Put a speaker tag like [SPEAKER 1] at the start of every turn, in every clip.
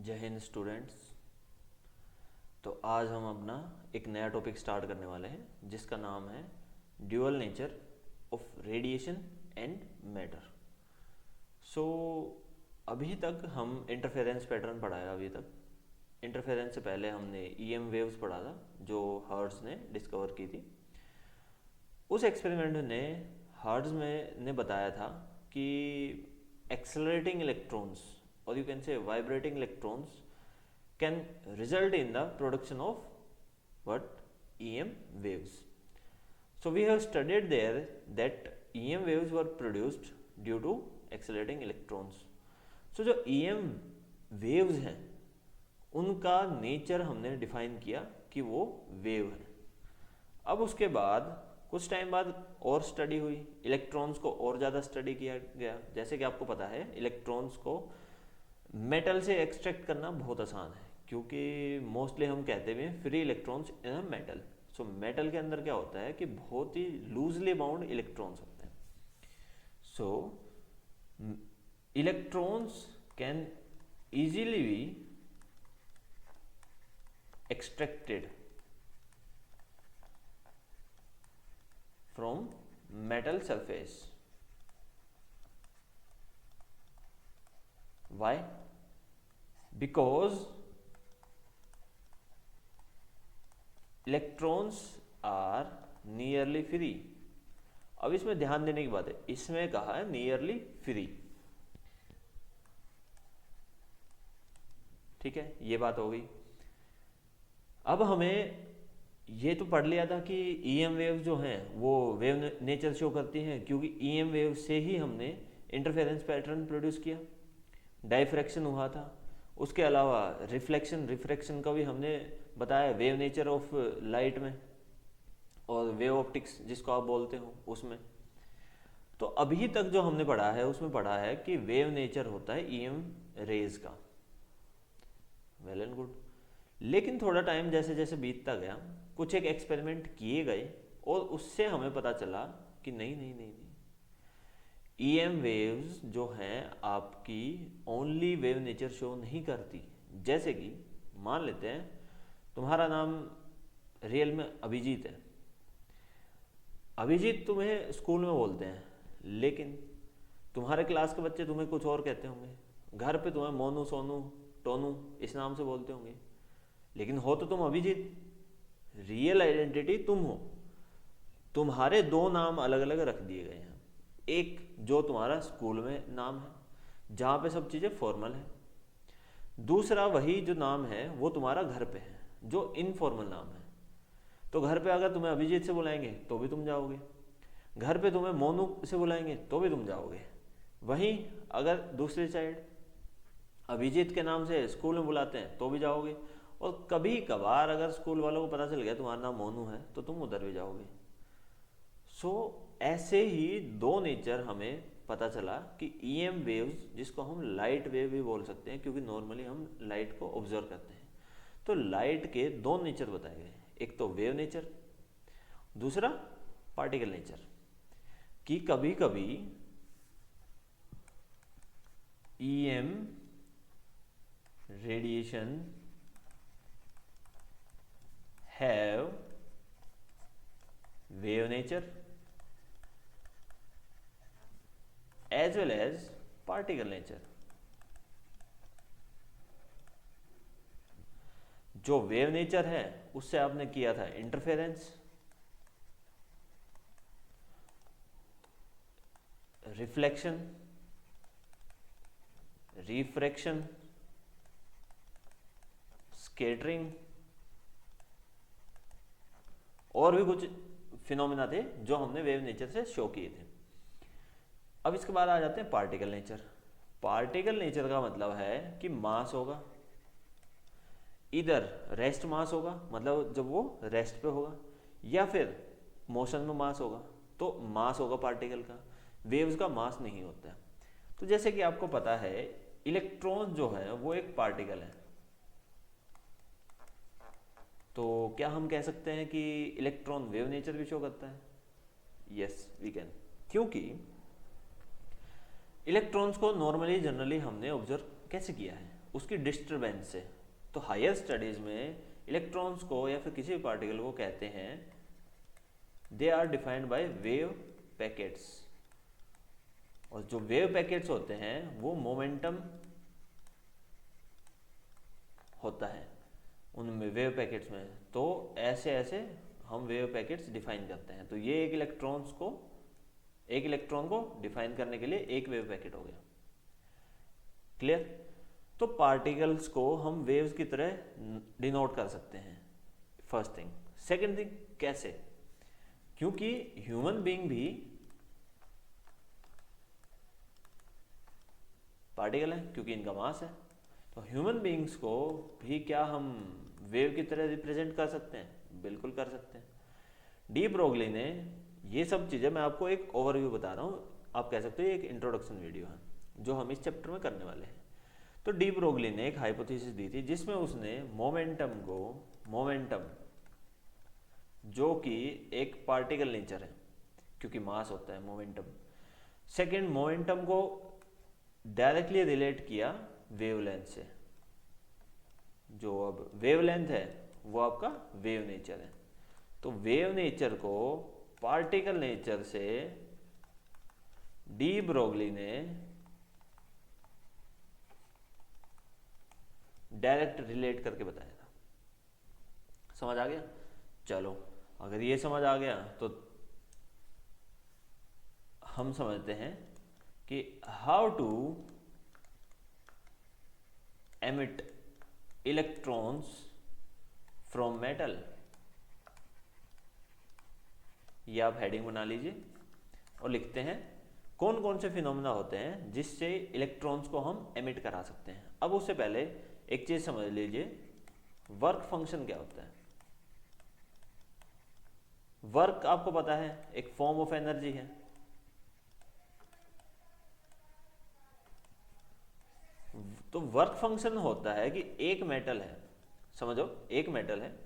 [SPEAKER 1] जय हिंद स्टूडेंट्स। तो आज हम अपना एक नया टॉपिक स्टार्ट करने वाले हैं जिसका नाम है dual nature of radiation and matter. So अभी तक हम इंटरफेरेंस पैटर्न पढ़ा है। अभी तक इंटरफेरेंस से पहले हमने ईएम वेव्स पढ़ा था जो हर्ट्ज ने डिस्कवर की थी। उस एक्सपेरिमेंट ने हर्ट्ज में ने बताया था कि एक्सेलरेटिंग इलेक्ट्रॉन्स और you can say vibrating electrons can result in the production of what EM waves. So we have studied there that EM waves were produced due to accelerating electrons. So जो EM waves हैं उनका nature हमने define किया कि वो wave है। अब उसके बाद कुछ टाइम बाद और स्टडी हुई, इलेक्ट्रॉन्स को और ज़्यादा स्टडी किया गया। जैसे कि आपको पता है इलेक्ट्रॉन्स को मेटल से एक्सट्रैक्ट करना बहुत आसान है क्योंकि मोस्टली हम कहते हुए free electrons in a metal. So metal के अंदर क्या होता है कि बहुत ही लूजली बाउंड इलेक्ट्रॉन्स होते हैं। सो electrons can easily be extracted from metal surface. Why? Because electrons are nearly free। अब इसमें ध्यान देने की बात है, इसमें कहा है नियरली फ्री। ठीक है, ये बात हो गई। अब हमें ये तो पढ़ लिया था कि ईएम वेव जो हैं वो वेव नेचर शो करती हैं क्योंकि ईएम वेव से ही हमने इंटरफेरेंस पैटर्न प्रोड्यूस किया, डाइफ्रैक्शन हुआ था। उसके अलावा रिफ्रैक्शन का भी हमने बताया वेव नेचर ऑफ लाइट में और वेव ऑप्टिक्स जिसको आप बोलते हो उसमें। तो अभी तक जो हमने पढ़ा है उसमें पढ़ा है कि वेव नेचर होता है ईएम रेज का। Well and good. लेकिन थोड़ा टाइम जैसे जैसे बीतता गया कुछ एक एक्सपेरिमेंट किए गए और उससे हमें पता चला कि नहीं, ईएम वेव्स जो हैं आपकी ओनली वेव नेचर शो नहीं करती। जैसे कि मान लेते हैं तुम्हारा नाम रियल में अभिजीत है। अभिजीत तुम्हें स्कूल में बोलते हैं लेकिन तुम्हारे क्लास के बच्चे तुम्हें कुछ और कहते होंगे। घर पे तुम्हें मोनू, सोनू, टोनू इस नाम से बोलते होंगे, लेकिन हो तो तुम अभिजीत। रियल आइडेंटिटी तुम हो। तुम्हारे दो नाम अलग अलग रख दिए गए हैं। एक जो तुम्हारा स्कूल में नाम है जहाँ पे सब चीज़ें फॉर्मल है, दूसरा वही जो नाम है वो तुम्हारा घर पे है जो इनफॉर्मल नाम है। तो घर पे अगर तुम्हें अभिजीत से बुलाएंगे तो भी तुम जाओगे, घर पे तुम्हें मोनू से बुलाएंगे तो भी तुम जाओगे। वहीं अगर दूसरी साइड अभिजीत के नाम से स्कूल में बुलाते हैं तो भी जाओगे, और कभी कभार अगर स्कूल वालों को पता चल गया तुम्हारा नाम मोनू है तो तुम उधर भी जाओगे। सो ऐसे ही दो नेचर हमें पता चला कि ईएम वेव्स जिसको हम लाइट वेव भी बोल सकते हैं क्योंकि नॉर्मली हम लाइट को ऑब्जर्व करते हैं। तो लाइट के दो नेचर बताए गए, एक तो वेव नेचर, दूसरा पार्टिकल नेचर। कि कभी कभी EM radiation have wave nature as well as particle nature। जो वेव नेचर है उससे आपने किया था इंटरफेरेंस, रिफ्लेक्शन, रिफ्रैक्शन, स्कैटरिंग और भी कुछ फिनोमेना थे जो हमने वेव नेचर से शो किए थे। अब इसके बाद आ जाते हैं पार्टिकल नेचर। पार्टिकल नेचर का मतलब है कि मास होगा, इधर रेस्ट मास होगा मतलब जब वो रेस्ट पे होगा, या फिर मोशन में मास होगा। तो मास होगा पार्टिकल का, वेव्स का मास नहीं होता है। तो जैसे कि आपको पता है इलेक्ट्रॉन जो है वो एक पार्टिकल है, तो क्या हम कह सकते हैं कि इलेक्ट्रॉन वेव नेचर भी शो करता है? यस वी कैन, क्योंकि इलेक्ट्रॉन्स को नॉर्मली जनरली हमने ऑब्जर्व कैसे किया है? उसकी डिस्टरबेंस से। तो हायर स्टडीज में इलेक्ट्रॉन्स को या फिर किसी भी पार्टिकल को कहते हैं, they are defined by wave packets. और जो वेव पैकेट्स होते हैं वो मोमेंटम होता है उनमें, वेव पैकेट्स में। तो ऐसे ऐसे हम वेव पैकेट्स डिफाइन करते हैं। तो ये एक इलेक्ट्रॉन को डिफाइन करने के लिए एक वेव पैकेट हो गया। क्लियर? तो पार्टिकल्स को हम वेव्स की तरह डिनोट कर सकते हैं, फर्स्ट थिंग। सेकंड थिंग, कैसे? क्योंकि ह्यूमन बीइंग भी पार्टिकल है, क्योंकि इनका मास है। तो ह्यूमन बीइंग्स को भी क्या हम वेव की तरह रिप्रेजेंट कर सकते हैं? बिल्कुल कर सकते हैं। डी ब्रोगली ने ये सब चीज़ें, मैं आपको एक ओवरव्यू बता रहा हूँ, आप कह सकते हो ये एक इंट्रोडक्शन वीडियो है जो हम इस चैप्टर में करने वाले हैं। तो डी ब्रोगली ने एक हाइपोथेसिस दी थी जिसमें उसने मोमेंटम जो कि एक पार्टिकल नेचर है, क्योंकि मास होता है मोमेंटम। सेकंड, मोमेंटम को डायरेक्टली रिलेट किया वेवलेंथ से। जो अब वेवलेंथ है वो आपका वेव नेचर है। तो वेव नेचर को पार्टिकल नेचर से डी ब्रोगली ने डायरेक्ट रिलेट करके बताया था। समझ आ गया? चलो, अगर ये समझ आ गया तो हम समझते हैं कि how to emit electrons from metal. ये आप हेडिंग बना लीजिए और लिखते हैं कौन कौन से फिनोमेना होते हैं जिससे इलेक्ट्रॉन्स को हम एमिट करा सकते हैं। अब उससे पहले एक चीज समझ लीजिए, वर्क फंक्शन क्या होता है। वर्क आपको पता है एक फॉर्म ऑफ एनर्जी है। तो वर्क फंक्शन होता है कि एक मेटल है, समझो एक मेटल है,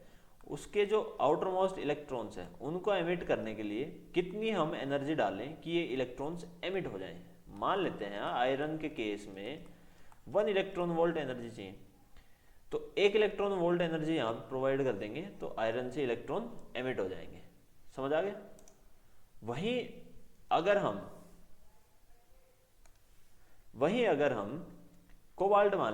[SPEAKER 1] उसके जो आउटर मोस्ट इलेक्ट्रॉन्स हैं उनको एमिट करने के लिए कितनी हम एनर्जी डालें कि ये इलेक्ट्रॉन्स एमिट हो जाएं। मान लेते हैं आयरन के केस में 1 इलेक्ट्रॉन वोल्ट एनर्जी चाहिए, तो 1 इलेक्ट्रॉन वोल्ट एनर्जी यहाँ प्रोवाइड कर देंगे तो आयरन से इलेक्ट्रॉन एमिट हो जाएंगे। समझ आ गया? वहीं अगर हम कोबाल्ट मान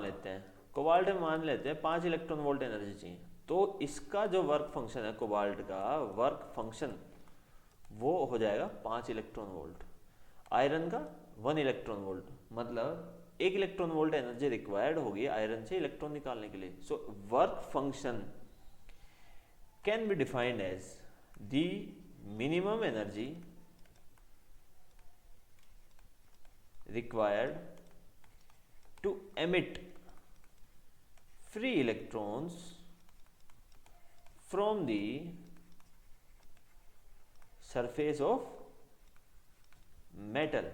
[SPEAKER 1] लेते हैं, 5 इलेक्ट्रॉन वोल्ट एनर्जी चाहिए, तो इसका जो वर्क फंक्शन है कोबाल्ट का वर्क फंक्शन वो हो जाएगा 5 इलेक्ट्रॉन वोल्ट। आयरन का 1 इलेक्ट्रॉन वोल्ट, मतलब 1 इलेक्ट्रॉन वोल्ट एनर्जी रिक्वायर्ड होगी आयरन से इलेक्ट्रॉन निकालने के लिए। So work function can be defined as the minimum energy required to emit free electrons from the surface of metal।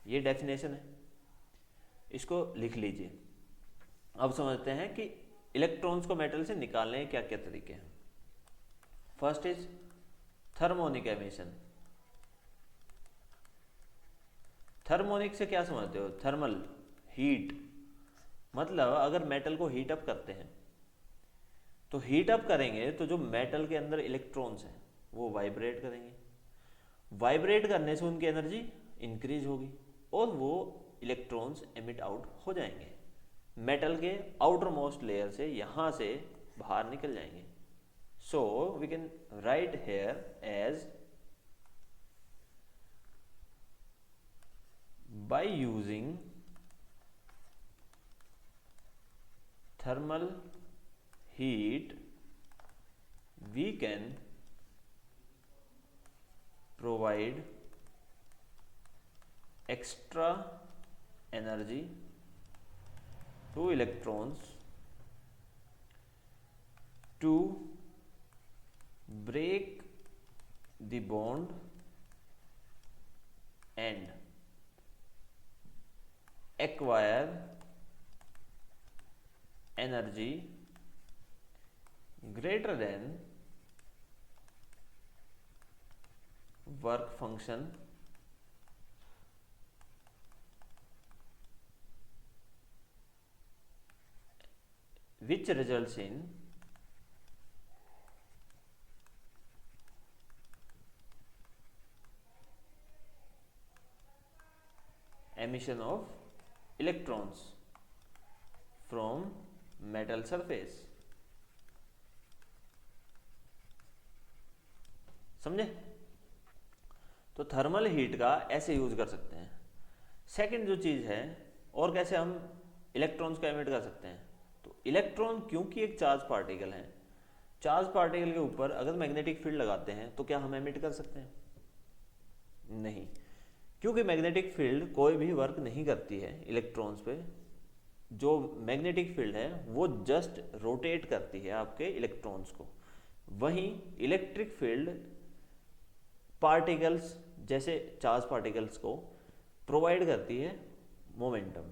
[SPEAKER 1] ये definition है, इसको लिख लीजिए। अब समझते हैं कि इलेक्ट्रॉन्स को मेटल से निकालने के क्या क्या तरीके हैं। First is thermionic emission. Thermionic से क्या समझते हो? Thermal, heat. मतलब अगर मेटल को हीट अप करते हैं तो हीट अप करेंगे तो जो मेटल के अंदर इलेक्ट्रॉन्स हैं वो वाइब्रेट करेंगे। वाइब्रेट करने से उनकी एनर्जी इंक्रीज होगी और वो इलेक्ट्रॉन्स एमिट आउट हो जाएंगे, मेटल के आउटर मोस्ट लेयर से, यहां से बाहर निकल जाएंगे। So we can write here as by using thermal heat we can provide extra energy to electrons to break the bond and acquire energy greater than work function which results in emission of electrons from metal surface। समझे? तो thermal heat का ऐसे use कर सकते हैं। Second जो चीज है, और कैसे हम इलेक्ट्रॉन्स को एमिट कर सकते हैं, तो इलेक्ट्रॉन क्योंकि एक चार्ज पार्टिकल है, चार्ज पार्टिकल के ऊपर अगर मैग्नेटिक फील्ड लगाते हैं तो क्या हम एमिट कर सकते हैं? नहीं, क्योंकि मैग्नेटिक फील्ड कोई भी वर्क नहीं करती है इलेक्ट्रॉन्स पे। जो मैग्नेटिक फील्ड है वो जस्ट रोटेट करती है आपके इलेक्ट्रॉन्स को। वहीं इलेक्ट्रिक फील्ड पार्टिकल्स जैसे चार्ज पार्टिकल्स को प्रोवाइड करती है मोमेंटम।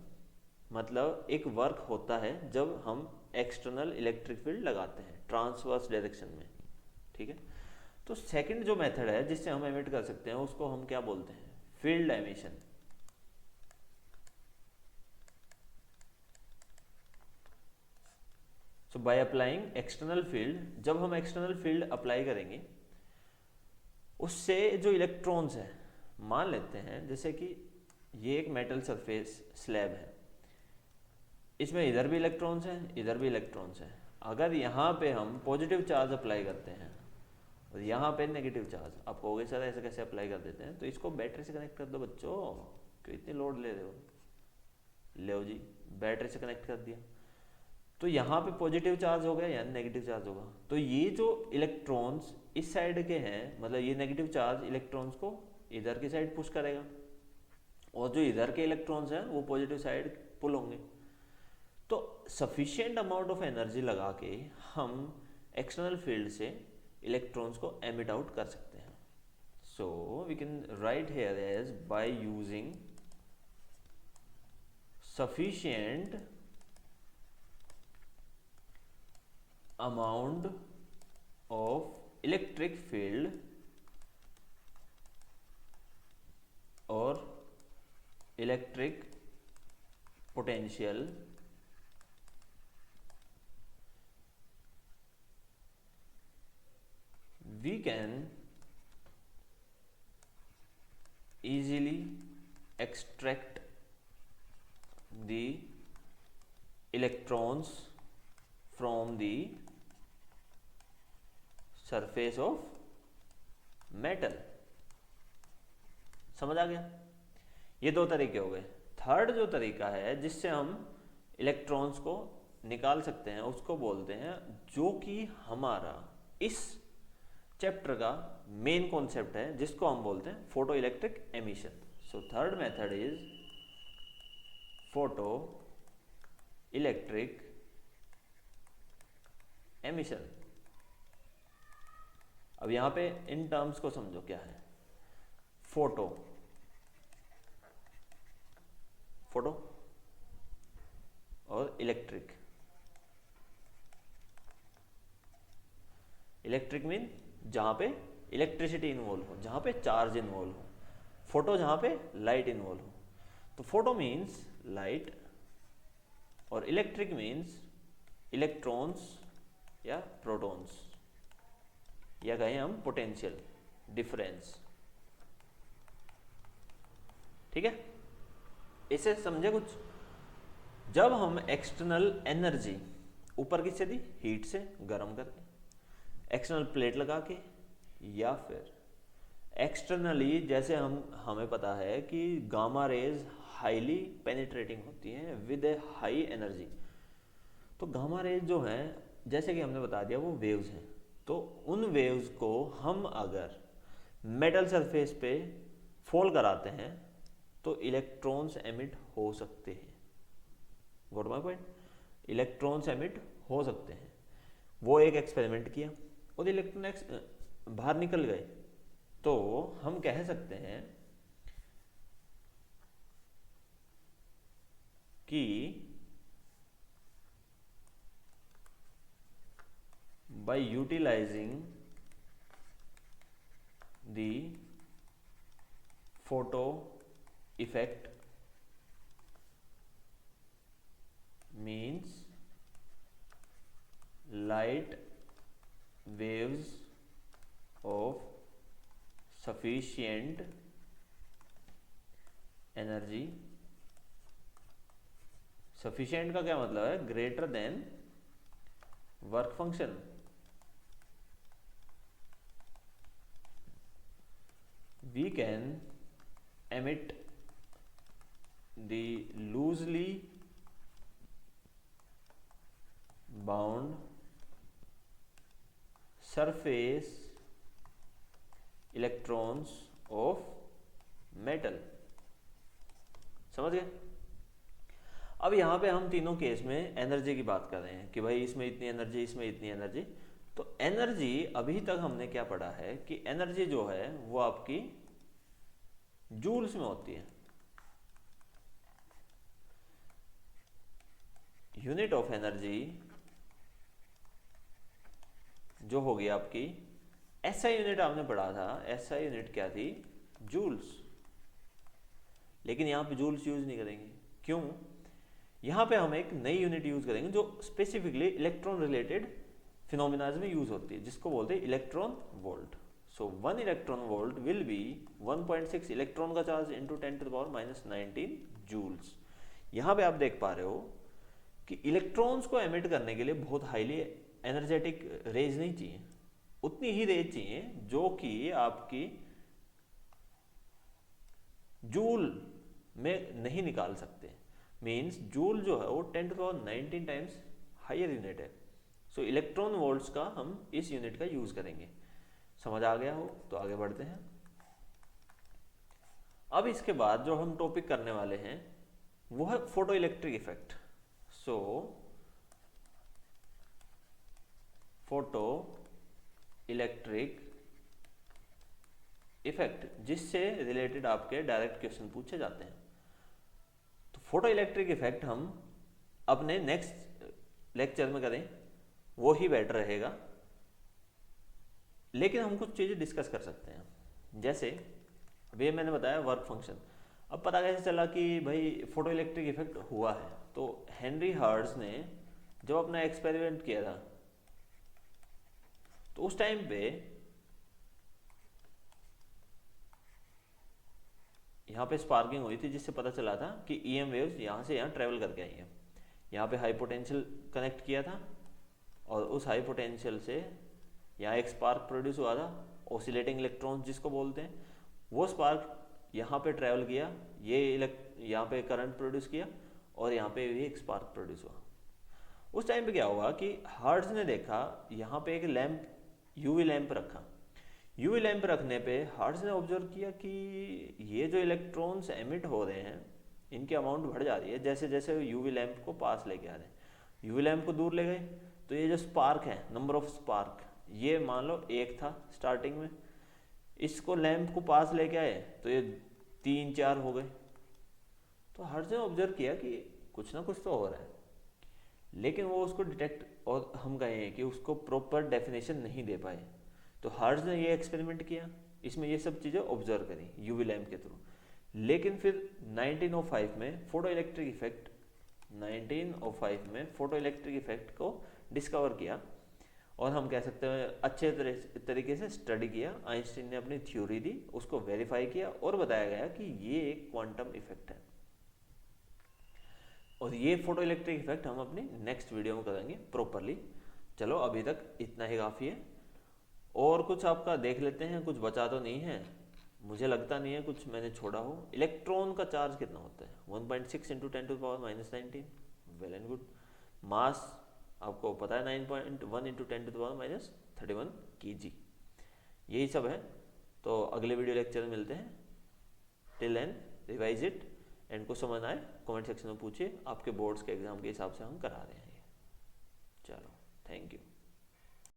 [SPEAKER 1] मतलब एक वर्क होता है जब हम एक्सटर्नल इलेक्ट्रिक फील्ड लगाते हैं ट्रांसवर्स डायरेक्शन में। ठीक है, तो सेकंड जो मेथड है जिससे हम एमिट कर सकते हैं उसको हम क्या बोलते हैं? Field emission. So by applying external field, जब हम एक्सटर्नल फील्ड अप्लाई करेंगे उससे जो इलेक्ट्रॉन्स हैं, मान लेते हैं जैसे कि ये एक मेटल सरफेस स्लैब है, इसमें इधर भी इलेक्ट्रॉन्स हैं, इधर भी इलेक्ट्रॉन्स हैं। अगर यहाँ पे हम पॉजिटिव चार्ज अप्लाई करते हैं और यहाँ पे नेगेटिव चार्ज, आप कहोगे सर ऐसे कैसे अप्लाई कर देते हैं? तो इसको बैटरी से कनेक्ट कर दो बच्चों, क्यों इतनी लोड ले रहे हो? ले जी, बैटरी से कनेक्ट कर दिया तो यहाँ पे पॉजिटिव चार्ज हो गया, यहाँ नेगेटिव चार्ज होगा। तो ये जो इलेक्ट्रॉन्स इस साइड के हैं, मतलब ये नेगेटिव चार्ज इलेक्ट्रॉन्स को इधर की साइड पुश करेगा, और जो इधर के इलेक्ट्रॉन्स हैं वो पॉजिटिव साइड पुल होंगे। तो सफिशिएंट अमाउंट ऑफ एनर्जी लगा के हम एक्सटर्नल फील्ड से इलेक्ट्रॉन्स को एमिट आउट कर सकते हैं। So we can write here as by using sufficient amount of electric field or electric potential we can easily extract the electrons from the surface of metal. समझ आ गया? ये दो तरीके हो गए। थर्ड जो तरीका है जिससे हम इलेक्ट्रॉन्स को निकाल सकते हैं उसको बोलते हैं, जो कि हमारा इस चैप्टर का मेन कॉन्सेप्ट है, जिसको हम बोलते हैं photo electric emission. So third method is photo electric emission. अब यहां पे इन टर्म्स को समझो क्या है। फोटो, फोटो और इलेक्ट्रिक। इलेक्ट्रिक मीन जहां पे इलेक्ट्रिसिटी इन्वॉल्व हो, जहां पे चार्ज इन्वॉल्व हो। फोटो जहां पे लाइट इन्वॉल्व हो। तो फोटो मीन्स लाइट और इलेक्ट्रिक मीन्स इलेक्ट्रॉन्स या प्रोटॉन्स, या कहें हम पोटेंशियल डिफरेंस। ठीक है, इसे समझे कुछ? जब हम एक्सटर्नल एनर्जी ऊपर किससे दी? हीट से, गर्म करके, एक्सटर्नल प्लेट लगा के, या फिर एक्सटर्नली जैसे हमें पता है कि गामा रेज हाईली पेनिट्रेटिंग होती हैं विद ए हाई एनर्जी। तो गामा रेज जो हैं, जैसे कि हमने बता दिया, वो वेव्स हैं। तो उन वेव्स को हम अगर मेटल सरफेस पे फॉल कराते हैं तो इलेक्ट्रॉन्स एमिट हो सकते हैं। Got my point? Electrons emit हो सकते हैं। वो एक एक्सपेरिमेंट किया और इलेक्ट्रॉन बाहर निकल गए, तो हम कह सकते हैं कि by utilizing the photo effect means light waves of sufficient energy, sufficient का क्या मतलब है, greater than work function, we can emit the loosely bound surface electrons of metal। समझ गए? अब यहाँ पे हम तीनों केस में एनर्जी की बात कर रहे हैं कि भाई इसमें इतनी एनर्जी, इसमें इतनी एनर्जी। तो एनर्जी अभी तक हमने क्या पढ़ा है कि एनर्जी जो है वो आपकी जूल्स में होती है। यूनिट ऑफ एनर्जी जो होगी आपकी, एसआई यूनिट आपने पढ़ा था, एसआई यूनिट क्या थी, जूल्स। लेकिन यहाँ पे जूल्स यूज नहीं करेंगे, क्यों? यहाँ पे हम एक नई यूनिट यूज करेंगे जो स्पेसिफिकली इलेक्ट्रॉन रिलेटेड फिनोमिनाज में यूज होती है, जिसको बोलते हैं electron volt. So 1 electron volt will be 1.6 electron का चार्ज इंटू 10⁻⁻19 जूल्स। यहाँ पे आप देख पा रहे हो कि इलेक्ट्रॉन्स को एमिट करने के लिए बहुत हाईली एनर्जेटिक रेज नहीं चाहिए, उतनी ही रेज चाहिए जो कि आपकी जूल में नहीं निकाल सकते। मीन्स जूल जो है वो 10⁻19 टाइम्स हायर यूनिट है। सो इलेक्ट्रॉन वोल्ट्स का हम इस यूनिट का यूज करेंगे। समझ आ गया हो तो आगे बढ़ते हैं। अब इसके बाद जो हम टॉपिक करने वाले हैं वो है photo electric effect. So photo electric effect, जिससे रिलेटेड आपके डायरेक्ट क्वेश्चन पूछे जाते हैं। तो फोटो इलेक्ट्रिक इफेक्ट हम अपने नेक्स्ट लेक्चर में करें, वो ही बेटर रहेगा। लेकिन हम कुछ चीजें डिस्कस कर सकते हैं, जैसे वे मैंने बताया वर्क फंक्शन। अब पता कैसे चला कि भाई फोटो इलेक्ट्रिक इफेक्ट हुआ है? तो हेनरी हर्ट्ज ने जब अपना एक्सपेरिमेंट किया था तो उस टाइम पे यहाँ पे स्पार्किंग हुई थी, जिससे पता चला था कि ईएम वेव्स यहाँ से यहाँ ट्रेवल करके आई हैं। यहाँ पे हाई पोटेंशियल कनेक्ट किया था और उस हाई पोटेंशियल से यहाँ एक स्पार्क प्रोड्यूस हुआ था, ऑसिलेटिंग इलेक्ट्रॉन्स जिसको बोलते हैं। वो स्पार्क यहाँ पे ट्रेवल किया, ये यहाँ पे करंट प्रोड्यूस किया और यहाँ पे भी एक स्पार्क प्रोड्यूस हुआ। उस टाइम पे क्या हुआ कि हर्ट्ज ने देखा यहाँ पे एक लैंप, यूवी लैंप रखा। यूवी लैंप रखने पे हर्ट्ज ने ऑब्जर्व किया कि ये जो इलेक्ट्रॉन्स एमिट हो रहे हैं इनकी अमाउंट बढ़ जा रही है जैसे जैसे यूवी लैंप को पास लेके आ रहे हैं। यूवी लैंप को दूर ले गए तो ये जो स्पार्क है, नंबर ऑफ स्पार्क, ये मान लो 1 था स्टार्टिंग में, इसको लैंप को पास लेके आए तो ये 3-4 हो गए। तो हर्ट्ज ने ऑब्जर्व किया कि कुछ ना कुछ तो हो रहा है, लेकिन वो उसको डिटेक्ट, और हम कहें कि उसको प्रॉपर डेफिनेशन नहीं दे पाए। तो हर्ट्ज ने ये एक्सपेरिमेंट किया, इसमें ये सब चीज़ें ऑब्जर्व करी यूवी लैंप के थ्रू। लेकिन फिर 1905 में फोटो इलेक्ट्रिक इफेक्ट, 1905 में फोटो इलेक्ट्रिक इफेक्ट को डिस्कवर किया और हम कह सकते हैं अच्छे तरीके से स्टडी किया। आइंस्टीन ने अपनी थ्योरी दी, उसको वेरीफाई किया और बताया गया कि ये एक क्वांटम इफेक्ट है। और ये फोटो इलेक्ट्रिक इफेक्ट हम अपनी नेक्स्ट वीडियो में करेंगे प्रॉपरली। चलो अभी तक इतना ही काफ़ी है। और कुछ आपका देख लेते हैं, कुछ बचा तो नहीं है, मुझे लगता नहीं है कुछ मैंने छोड़ा हो। इलेक्ट्रॉन का चार्ज कितना होता है? 1.6 × 10⁻⁻19। Well and good. मास आपको पता है 9.1 × 10⁻31 kg। यही सब है। तो अगले वीडियो लेक्चर में मिलते हैं। Till then revise it and कुछ समझ आए कमेंट सेक्शन में पूछिए। आपके बोर्ड्स के एग्जाम के हिसाब से हम करा रहे हैं ये। चलो, थैंक यू।